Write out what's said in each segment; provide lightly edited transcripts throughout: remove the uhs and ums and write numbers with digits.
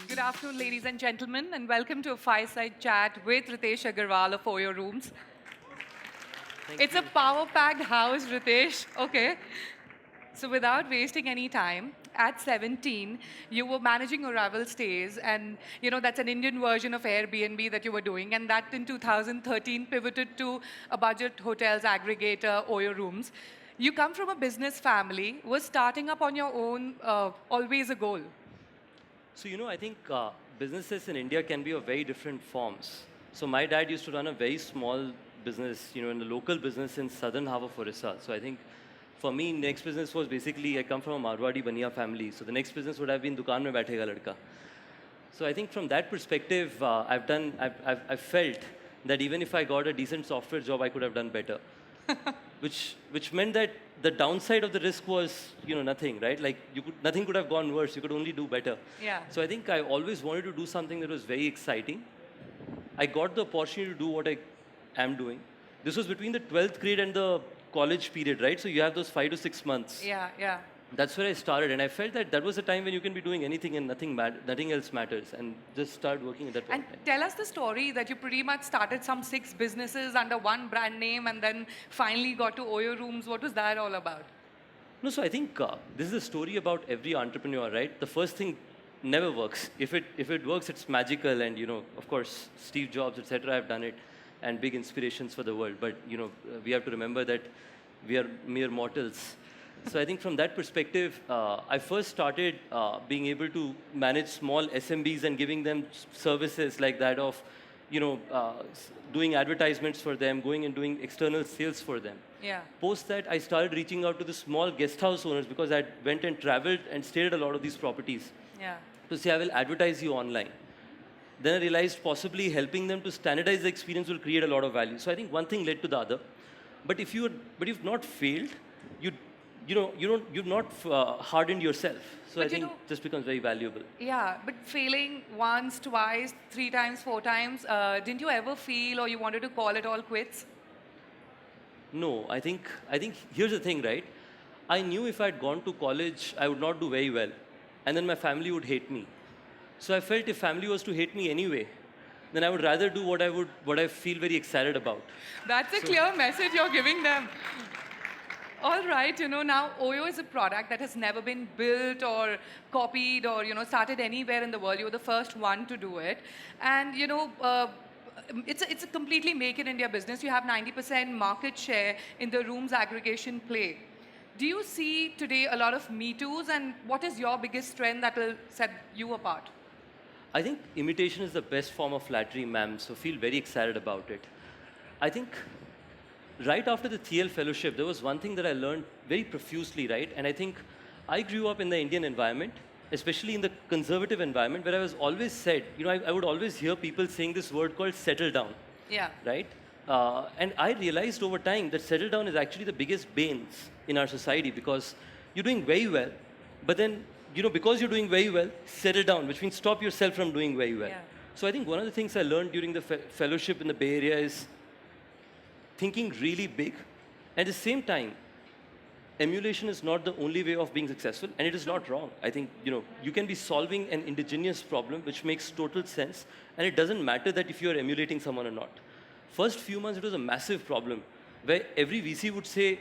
Good afternoon, ladies and gentlemen, and welcome to a fireside chat with Ritesh Agarwal of OYO Rooms. It's a power-packed house, Ritesh. Okay. So without wasting any time, at 17, you were managing Arrival Stays, and that's an Indian version of Airbnb that you were doing, and that in 2013 pivoted to a budget hotels aggregator, OYO Rooms. You come from a business family. Was starting up on your own always a goal? So, I think businesses in India can be of very different forms. So my dad used to run a very small business, in the local business in southern half of Orissa. So I think for me, next business was basically, I come from a Marwadi Baniya family. So the next business would have been Dukaan mein baithega ladka. So I think from that perspective, I've felt that even if I got a decent software job, I could have done better. which meant that the downside of the risk was, nothing, right? Like nothing could have gone worse. You could only do better. Yeah. So I think I always wanted to do something that was very exciting. I got the opportunity to do what I am doing. This was between the 12th grade and the college period, right? So you have those 5 to 6 months. Yeah, yeah. That's where I started, and I felt that that was a time when you can be doing anything and nothing else matters, and just start working at that point. And tell us the story that you pretty much started some 6 businesses under one brand name and then finally got to OYO Rooms. What was that all about? No, so I think this is a story about every entrepreneur, right? The first thing never works. If it works, it's magical, and of course, Steve Jobs, etc. have done it, and big inspirations for the world. But we have to remember that we are mere mortals. So I think from that perspective, I first started being able to manage small SMBs and giving them services like that of, doing advertisements for them, going and doing external sales for them. Yeah. Post that, I started reaching out to the small guest house owners because I went and traveled and stayed at a lot of these properties. Yeah. To say, I will advertise you online. Then I realized possibly helping them to standardize the experience will create a lot of value. So I think one thing led to the other. But if you've not failed, you've not hardened yourself. So But I think this becomes very valuable. Yeah, but failing once, twice, 3 times, 4 times, didn't you ever feel or you wanted to call it all quits? No, I think here's the thing, right? I knew if I'd gone to college, I would not do very well. And then my family would hate me. So I felt if family was to hate me anyway, then I would rather do what I feel very excited about. That's a clear message you're giving them. All right, now OYO is a product that has never been built or copied or, started anywhere in the world. You're the first one to do it. And, it's a completely make in India business. You have 90% market share in the rooms aggregation play. Do you see today a lot of Me Too's, and what is your biggest strength that will set you apart? I think imitation is the best form of flattery, ma'am, so feel very excited about it. I think right after the Thiel fellowship, there was one thing that I learned very profusely, right? And I think I grew up in the Indian environment, especially in the conservative environment, where I was always said, I would always hear people saying this word called settle down. Yeah. Right? And I realized over time that settle down is actually the biggest banes in our society, because you're doing very well, but then, because you're doing very well, settle down, which means stop yourself from doing very well. Yeah. So I think one of the things I learned during the fellowship in the Bay Area is thinking really big. At the same time, emulation is not the only way of being successful, and it is not wrong. I think, you can be solving an indigenous problem, which makes total sense, and it doesn't matter that if you're emulating someone or not. First few months, it was a massive problem, where every VC would say,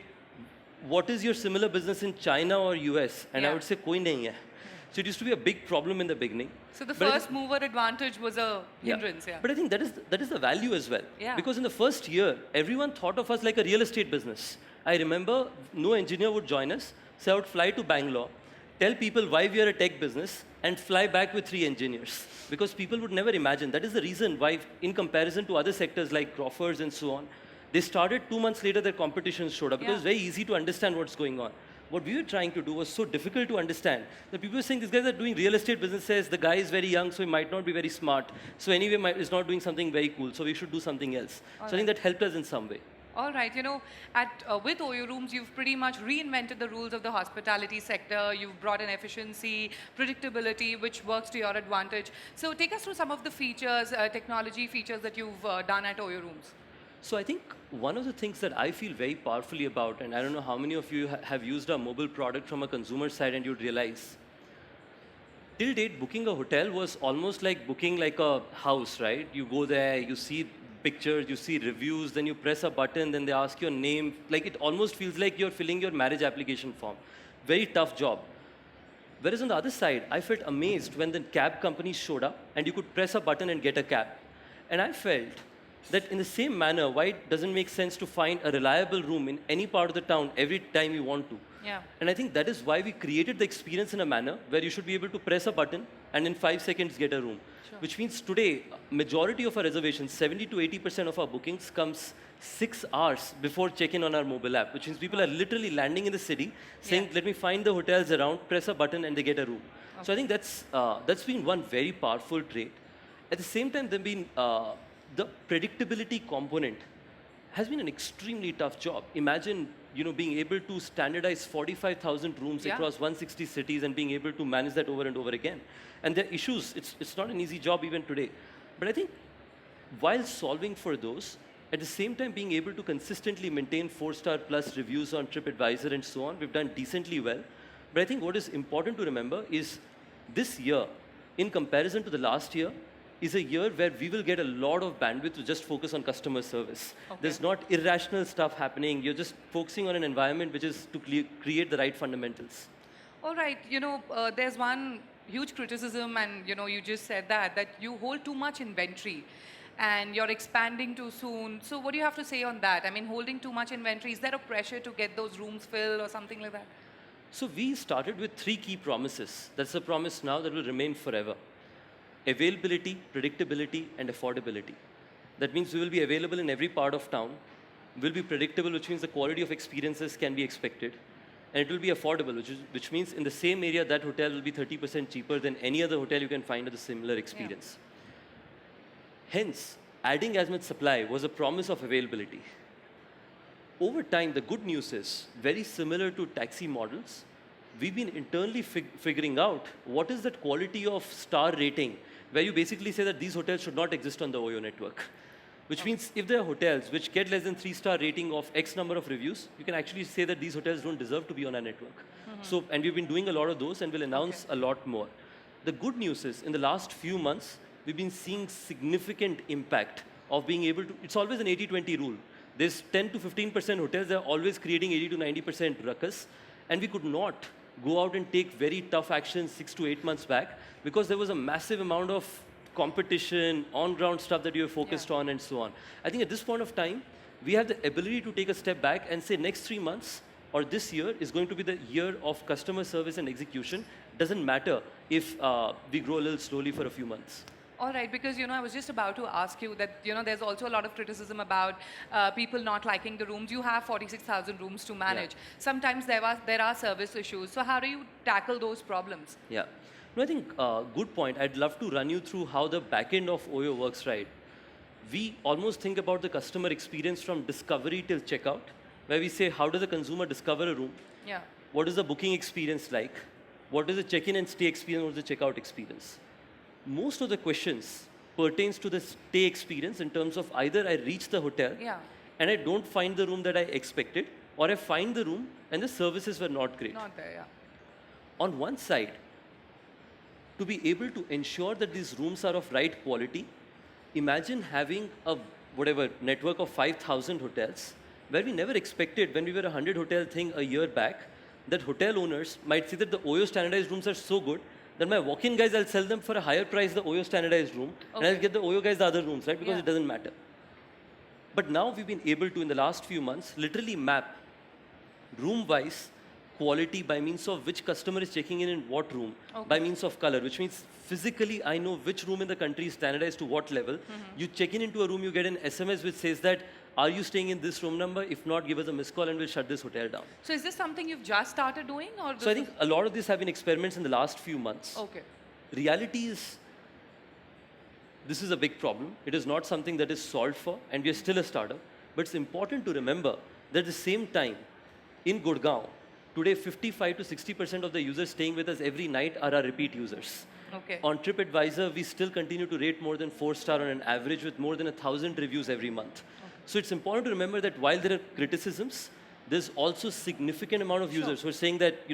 what is your similar business in China or US? And I would say, koi nahi hai. So it used to be a big problem in the beginning. So the first mover advantage was a hindrance, yeah. But I think that is the value as well. Yeah. Because in the first year, everyone thought of us like a real estate business. I remember no engineer would join us, so I would fly to Bangalore, tell people why we are a tech business, and fly back with 3 engineers. Because people would never imagine. That is the reason why, in comparison to other sectors like Crawford's and so on, they started 2 months later, their competition showed up. Because it's very easy to understand what's going on. What we were trying to do was so difficult to understand that people were saying, these guys are doing real estate businesses, the guy is very young, so he might not be very smart. So anyway, he's not doing something very cool, so we should do something else. So I think that helped us in some way. All right, with OYO Rooms, you've pretty much reinvented the rules of the hospitality sector. You've brought in efficiency, predictability, which works to your advantage. So take us through some of the features, technology features that you've done at OYO Rooms. So I think one of the things that I feel very powerfully about, and I don't know how many of you have used a mobile product from a consumer side and you'd realize, till date, booking a hotel was almost like booking like a house, right? You go there, you see pictures, you see reviews, then you press a button, then they ask your name. Like it almost feels like you're filling your marriage application form. Very tough job. Whereas on the other side, I felt amazed when the cab companies showed up and you could press a button and get a cab. And I felt that in the same manner, why it doesn't make sense to find a reliable room in any part of the town every time you want to. Yeah. And I think that is why we created the experience in a manner where you should be able to press a button and in 5 seconds get a room. Sure. Which means today, majority of our reservations, 70 to 80% of our bookings comes 6 hours before check-in on our mobile app, which means people are literally landing in the city, saying, let me find the hotels around, press a button and they get a room. Okay. So I think that's been one very powerful trait. At the same time, the predictability component has been an extremely tough job. Imagine, being able to standardize 45,000 rooms across 160 cities and being able to manage that over and over again. And there are issues. It's not an easy job even today. But I think while solving for those, at the same time being able to consistently maintain 4-star plus reviews on TripAdvisor and so on, we've done decently well. But I think what is important to remember is this year, in comparison to the last year, is a year where we will get a lot of bandwidth to just focus on customer service. Okay. There's not irrational stuff happening. You're just focusing on an environment which is to create the right fundamentals. All right, there's one huge criticism, and you just said that you hold too much inventory and you're expanding too soon. So what do you have to say on that? I mean, holding too much inventory, is there a pressure to get those rooms filled or something like that? So we started with 3 key promises. That's a promise now that will remain forever. Availability, predictability, and affordability. That means we will be available in every part of town. Will be predictable, which means the quality of experiences can be expected. And it will be affordable, which means in the same area, that hotel will be 30% cheaper than any other hotel you can find with a similar experience. Yeah. Hence, adding as much supply was a promise of availability. Over time, the good news is, very similar to taxi models, we've been internally figuring out what is that quality of star rating, where you basically say that these hotels should not exist on the OYO network. Which means if there are hotels which get less than 3-star rating of X number of reviews, you can actually say that these hotels don't deserve to be on our network. So, and we've been doing a lot of those and we'll announce a lot more. The good news is, in the last few months, we've been seeing significant impact of being able to, it's always an 80-20 rule. There's 10 to 15% hotels that are always creating 80 to 90% ruckus, and we could not go out and take very tough action 6 to 8 months back because there was a massive amount of competition, on-ground stuff that you were focused on and so on. I think at this point of time, we have the ability to take a step back and say next 3 months or this year is going to be the year of customer service and execution. Doesn't matter if we grow a little slowly for a few months. All right, because I was just about to ask you that there's also a lot of criticism about people not liking the rooms. You have 46,000 rooms to manage. Yeah. Sometimes there are service issues. So how do you tackle those problems? Yeah, no, I think good point. I'd love to run you through how the back end of OYO works. Right, we almost think about the customer experience from discovery till checkout, where we say how does the consumer discover a room? Yeah. What is the booking experience like? What is the check-in and stay experience? What is the checkout experience? Most of the questions pertains to the stay experience in terms of either I reach the hotel and I don't find the room that I expected, or I find the room and the services were not great. Not there, yeah. On one side, to be able to ensure that these rooms are of right quality, imagine having a network of 5,000 hotels where we never expected, when we were a 100 hotel thing a year back, that hotel owners might see that the OYO standardized rooms are so good then my walk-in guys, I'll sell them for a higher price, the OYO standardized room, and I'll get the OYO guys the other rooms, right? Because it doesn't matter. But now we've been able to, in the last few months, literally map room-wise quality by means of which customer is checking in what room, by means of color, which means physically I know which room in the country is standardized to what level. You check in into a room, you get an SMS which says that, are you staying in this room number? If not, give us a missed call and we'll shut this hotel down. So is this something you've just started doing? Or so I think a lot of these have been experiments in the last few months. Okay. Reality is, this is a big problem. It is not something that is solved for, and we are still a startup. But it's important to remember that at the same time, in Gurgaon, today 55 to 60% of the users staying with us every night are our repeat users. Okay. On TripAdvisor, we still continue to rate more than 4-star on an average with more than 1,000 reviews every month. Okay. So it's important to remember that while there are criticisms, there's also significant amount of users who are saying that,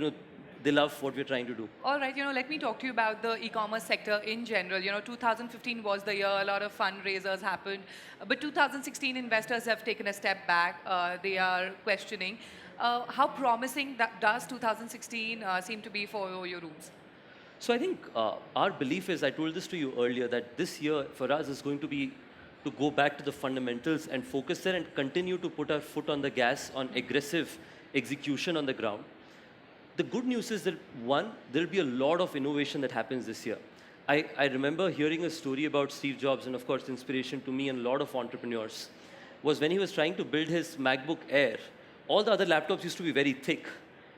they love what we're trying to do. All right, let me talk to you about the e-commerce sector in general. 2015 was the year, a lot of fundraisers happened. But 2016 investors have taken a step back. They are questioning. How promising does 2016 seem to be for OYO Rooms? So I think our belief is, I told this to you earlier, that this year for us is going to be to go back to the fundamentals and focus there and continue to put our foot on the gas on aggressive execution on the ground. The good news is that, one, there'll be a lot of innovation that happens this year. I remember hearing a story about Steve Jobs, and of course, inspiration to me and a lot of entrepreneurs, was when he was trying to build his MacBook Air, all the other laptops used to be very thick.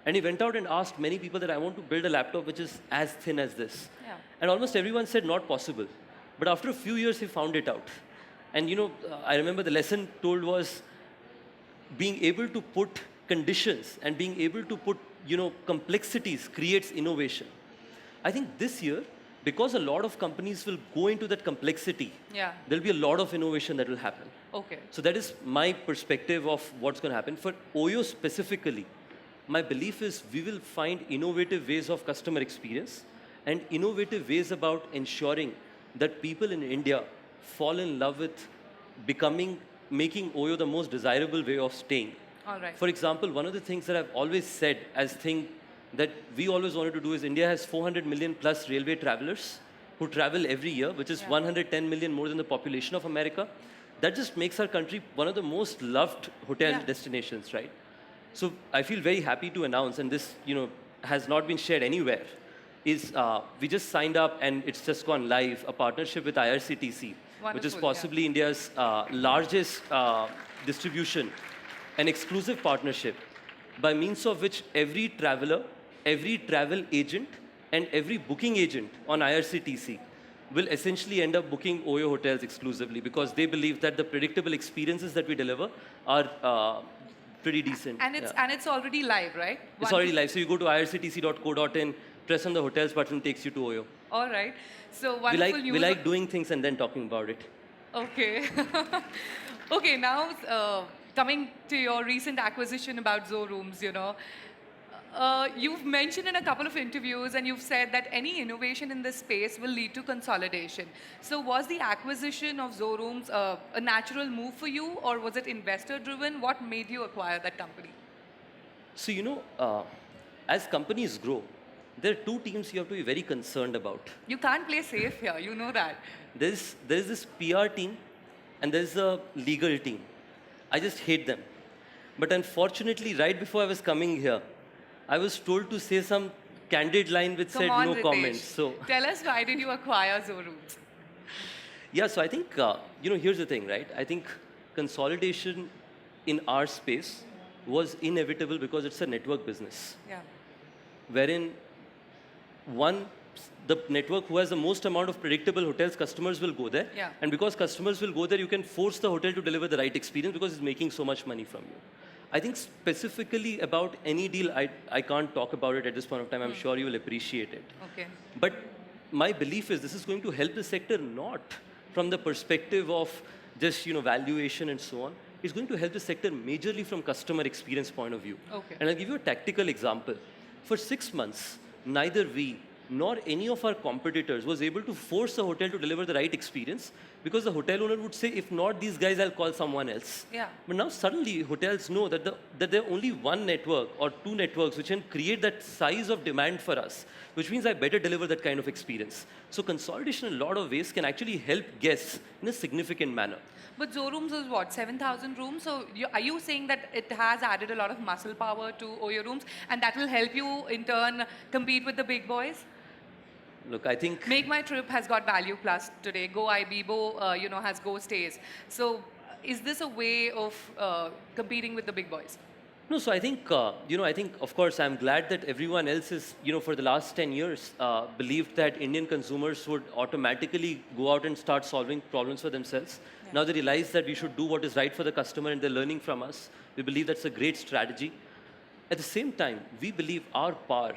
And he went out and asked many people that I want to build a laptop which is as thin as this. Yeah. And almost everyone said not possible. But after a few years, he found it out. And I remember the lesson told was being able to put conditions and being able to put complexities creates innovation. I think this year, because a lot of companies will go into that complexity, there'll be a lot of innovation that will happen. Okay. So that is my perspective of what's going to happen. For OYO specifically, my belief is we will find innovative ways of customer experience and innovative ways about ensuring that people in India fall in love with making OYO the most desirable way of staying. All right. For example, one of the things that I've always said as thing that we always wanted to do is India has 400 million plus railway travelers who travel every year, which is 110 million more than the population of America. That just makes our country one of the most loved hotel destinations, right? So I feel very happy to announce, and this has not been shared anywhere, is we just signed up and it's just gone live, a partnership with IRCTC, which is possibly India's largest distribution, an exclusive partnership by means of which every traveler, every travel agent, and every booking agent on IRCTC will essentially end up booking OYO hotels exclusively because they believe that the predictable experiences that we deliver are pretty decent. And it's already live, right? It's already live. So you go to irctc.co.in, press on the hotels button, takes you to OYO. All right. So wonderful news. We like doing things and then talking about it. Okay. Okay, now coming to your recent acquisition about OYO Rooms, you've mentioned in a couple of interviews and you've said that any innovation in this space will lead to consolidation. So was the acquisition of OYO Rooms a natural move for you, or was it investor driven? What made you acquire that company? So, as companies grow, there are two teams you have to be very concerned about. You can't play safe here, you know that. There's this PR team and there's a legal team. I just hate them. But unfortunately, right before I was coming here, I was told to say some candid line which said no Ritesh. comments. So tell us, why did you acquire OYO Rooms? Yeah, so I think, here's the thing, right? I think consolidation in our space was inevitable because it's a network business. Yeah. Wherein the network who has the most amount of predictable hotels, customers will go there. Yeah. And because customers will go there, you can force the hotel to deliver the right experience because it's making so much money from you. I think specifically about any deal, I can't talk about it at this point of time. I'm sure you will appreciate it. Okay. But my belief is this is going to help the sector not from the perspective of just valuation and so on. It's going to help the sector majorly from customer experience point of view. Okay. And I'll give you a tactical example. For 6 months, neither we nor any of our competitors was able to force a hotel to deliver the right experience because the hotel owner would say, if not these guys, I'll call someone else. Yeah. But now suddenly hotels know that there are only one network or two networks which can create that size of demand for us, which means I better deliver that kind of experience. So consolidation in a lot of ways can actually help guests in a significant manner. But OYO Rooms is what, 7,000 rooms? So are you saying that it has added a lot of muscle power to OYO Rooms and that will help you in turn compete with the big boys? Look, I think... Make My Trip has got Value Plus today. Go Ibibo, has Go Stays. So is this a way of competing with the big boys? No, so I think, I think, of course, I'm glad that everyone else is, for the last 10 years, believed that Indian consumers would automatically go out and start solving problems for themselves. Yeah. Now they realize that we should do what is right for the customer and they're learning from us. We believe that's a great strategy. At the same time, we believe our power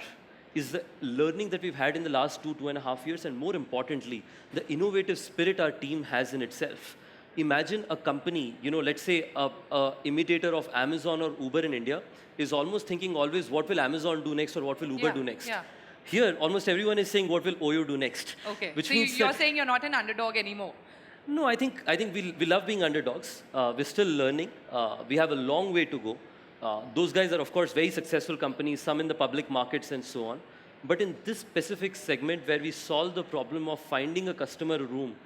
is the learning that we've had in the last 2.5 years, and more importantly, the innovative spirit our team has in itself. Imagine a company, let's say a imitator of Amazon or Uber in India is almost thinking always what will Amazon do next or what will Uber do next. Yeah. Here, almost everyone is saying what will OYO do next. Okay, Which so means you're saying you're not an underdog anymore. No, I think we love being underdogs. We're still learning. We have a long way to go. Those guys are, of course, very successful companies, some in the public markets and so on. But in this specific segment where we solve the problem of finding a customer room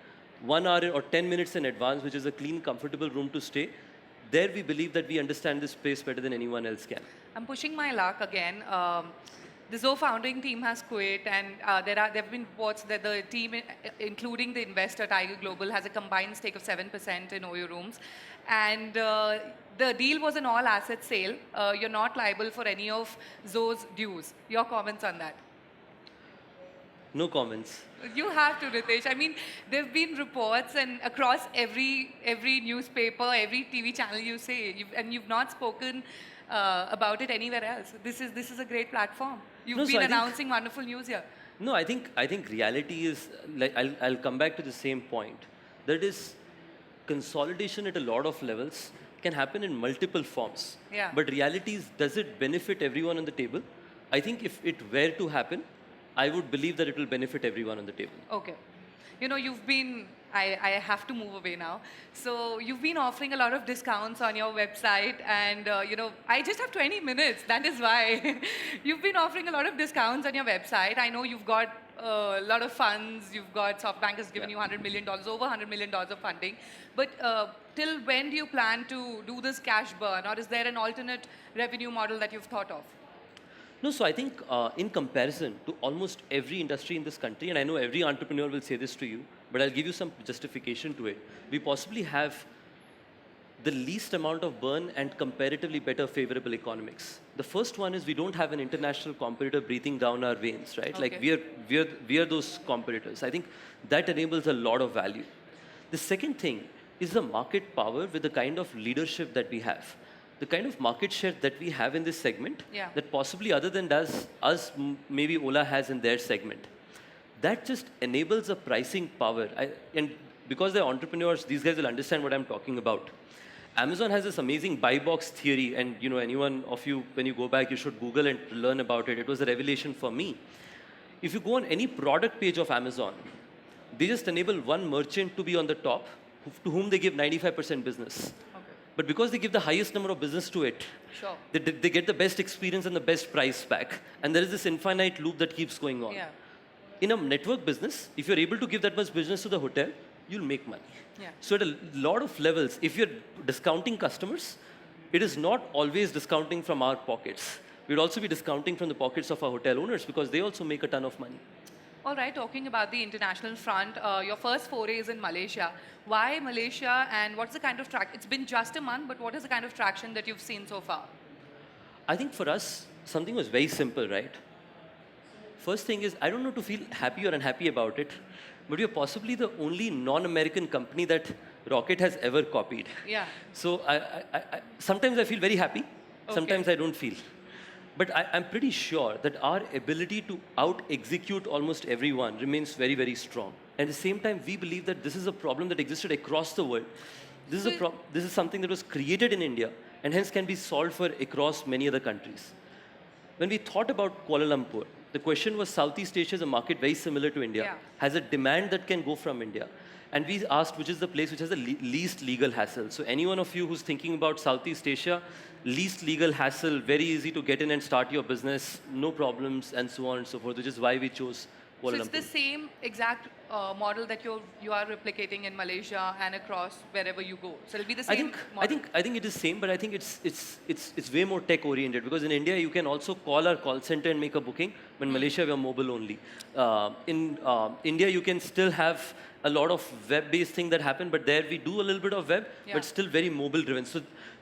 1 hour or 10 minutes in advance, which is a clean, comfortable room to stay, there we believe that we understand this space better than anyone else can. I'm pushing my luck again. The Zoe founding team has quit, and there have been reports that the team, including the investor Tiger Global, has a combined stake of 7% in OYO Rooms, and the deal was an all-asset sale. You're not liable for any of Zoe's dues. Your comments on that? No comments. You have to, Ritesh. I mean, there have been reports and across every newspaper, every TV channel you say, and you've not spoken about it anywhere else. This is a great platform. You've been announcing wonderful news here. No, I think reality is, like, I'll come back to the same point. That is, consolidation at a lot of levels can happen in multiple forms. Yeah. But reality is, does it benefit everyone on the table? I think if it were to happen, I would believe that it will benefit everyone on the table. Okay. You've been, I have to move away now. So you've been offering a lot of discounts on your website, and I just have 20 minutes. That is why. You've been offering a lot of discounts on your website. I know you've got a lot of funds. You've got SoftBank has given you $100 million, over $100 million of funding. But till when do you plan to do this cash burn, or is there an alternate revenue model that you've thought of? No, so I think in comparison to almost every industry in this country, and I know every entrepreneur will say this to you, but I'll give you some justification to it. We possibly have the least amount of burn and comparatively better favorable economics. The first one is we don't have an international competitor breathing down our veins, right? Okay. Like we are those competitors. I think that enables a lot of value. The second thing is the market power with the kind of leadership that we have. The kind of market share that we have in this segment, that possibly other than us, maybe Ola has in their segment. That just enables a pricing power. And because they're entrepreneurs, these guys will understand what I'm talking about. Amazon has this amazing buy box theory, and anyone of you, when you go back, you should Google and learn about it. It was a revelation for me. If you go on any product page of Amazon, they just enable one merchant to be on the top, to whom they give 95% business. But because they give the highest number of business to it, sure, they get the best experience and the best price back. And there is this infinite loop that keeps going on. Yeah. In a network business, if you're able to give that much business to the hotel, you'll make money. Yeah. So at a lot of levels, if you're discounting customers, it is not always discounting from our pockets. We'd also be discounting from the pockets of our hotel owners because they also make a ton of money. All right, talking about the international front, your first foray is in Malaysia. Why Malaysia, and what's the kind of traction? It's been just a month, but what is the kind of traction that you've seen so far? I think for us, something was very simple, right? First thing is, I don't know to feel happy or unhappy about it, but we're possibly the only non-American company that Rocket has ever copied. Yeah. So sometimes I feel very happy, sometimes I don't feel. But I'm pretty sure that our ability to out-execute almost everyone remains very, very strong. At the same time, we believe that this is a problem that existed across the world. This is something that was created in India and hence can be solved for across many other countries. When we thought about Kuala Lumpur, the question was Southeast Asia is a market very similar to India, has a demand that can go from India. And we asked which is the place which has the least legal hassle. So any one of you who's thinking about Southeast Asia, least legal hassle, very easy to get in and start your business, no problems, and so on and so forth, which is why we chose Kuala So it's the Lumpur. same exact model that you are replicating in Malaysia and across wherever you go. So it'll be the same model. I think it is same, but I think it's way more tech oriented because in India you can also call our call center and make a booking. But in Malaysia we are mobile only. In India you can still have a lot of web-based thing that happen, but there we do a little bit of web, but still very mobile driven.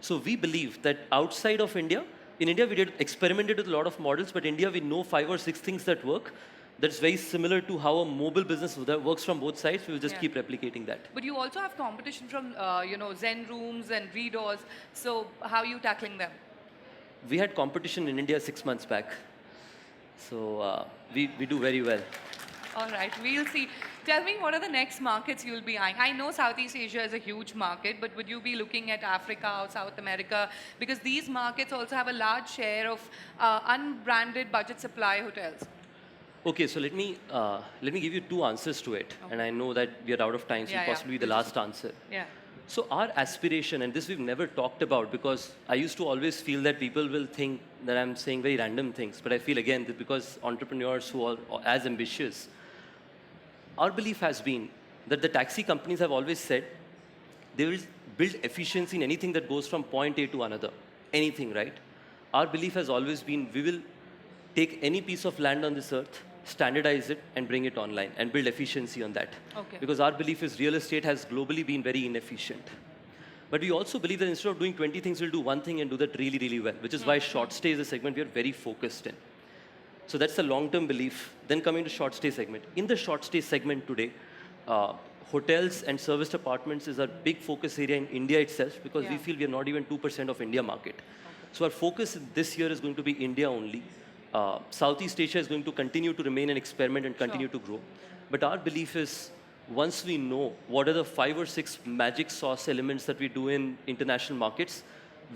So we believe that outside of India, in India we did experimented with a lot of models, but India we know 5 or 6 things that work. That's very similar to how a mobile business that works from both sides. We will just keep replicating that. But you also have competition from, Zen Rooms and Readers. So how are you tackling them? We had competition in India 6 months back. So we do very well. All right, we'll see. Tell me, what are the next markets you'll be eyeing? I know Southeast Asia is a huge market, but would you be looking at Africa or South America? Because these markets also have a large share of unbranded budget supply hotels. Okay, so let me give you 2 answers to it, and I know that we are out of time, so possibly the last answer. Yeah. So our aspiration, and this we've never talked about because I used to always feel that people will think that I'm saying very random things, but I feel again that because entrepreneurs who are as ambitious, our belief has been that the taxi companies have always said they will build efficiency in anything that goes from point A to another, anything, right? Our belief has always been we will take any piece of land on this earth, standardize it, and bring it online and build efficiency on that. Okay. Because our belief is real estate has globally been very inefficient. But we also believe that instead of doing 20 things, we'll do one thing and do that really, really well, which is why short stay is a segment we are very focused in. So that's the long-term belief. Then coming to short stay segment. In the short stay segment today, hotels and serviced apartments is our big focus area in India itself because we feel we are not even 2% of India market. So our focus this year is going to be India only. Southeast Asia is going to continue to remain an experiment and continue to grow. But our belief is once we know what are the 5 or 6 magic sauce elements that we do in international markets,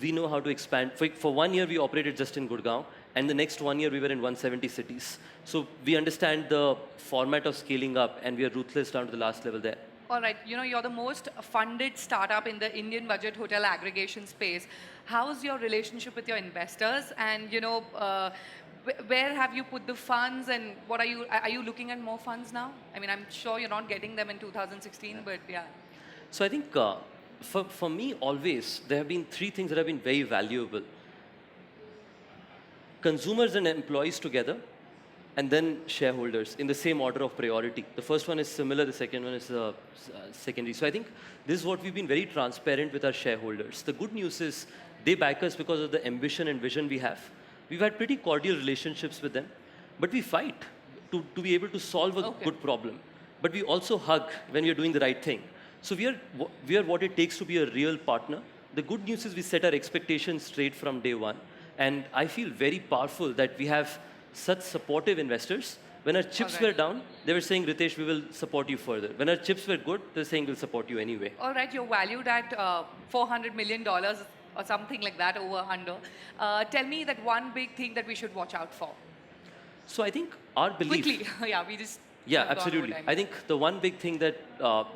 we know how to expand. For 1 year, we operated just in Gurgaon, and the next 1 year, we were in 170 cities. So we understand the format of scaling up, and we are ruthless down to the last level there. All right, you're the most funded startup in the Indian budget hotel aggregation space. How's your relationship with your investors? And, where have you put the funds and what are you looking at more funds now? I mean, I'm sure you're not getting them in 2016, but yeah. So I think for me, always, there have been 3 things that have been very valuable. Consumers and employees together, and then shareholders in the same order of priority. The first one is similar, the second one is secondary. So I think this is what we've been very transparent with our shareholders. The good news is they back us because of the ambition and vision we have. We've had pretty cordial relationships with them, but we fight to be able to solve a good problem. But we also hug when we are doing the right thing. So we are what it takes to be a real partner. The good news is we set our expectations straight from day one. And I feel very powerful that we have such supportive investors. When our chips were down, they were saying, Ritesh, we will support you further. When our chips were good, they're saying we'll support you anyway. All right, you're valued at $400 million or something like that over under. Tell me that one big thing that we should watch out for. So I think our belief... Quickly, we just... Yeah, absolutely. I think the one big thing that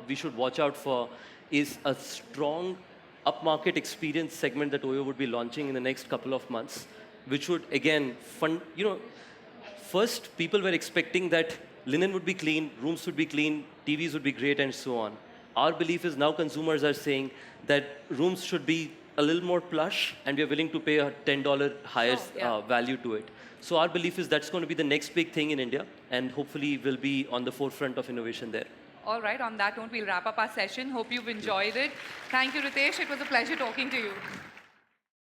we should watch out for is a strong upmarket experience segment that OYO would be launching in the next couple of months, which would, again, fund... First, people were expecting that linen would be clean, rooms would be clean, TVs would be great, and so on. Our belief is now consumers are saying that rooms should be a little more plush, and we are willing to pay a $10 higher value to it. So our belief is that's going to be the next big thing in India, and hopefully we'll be on the forefront of innovation there. All right, on that note, we'll wrap up our session. Hope you've enjoyed it. Thank you, Ritesh. It was a pleasure talking to you.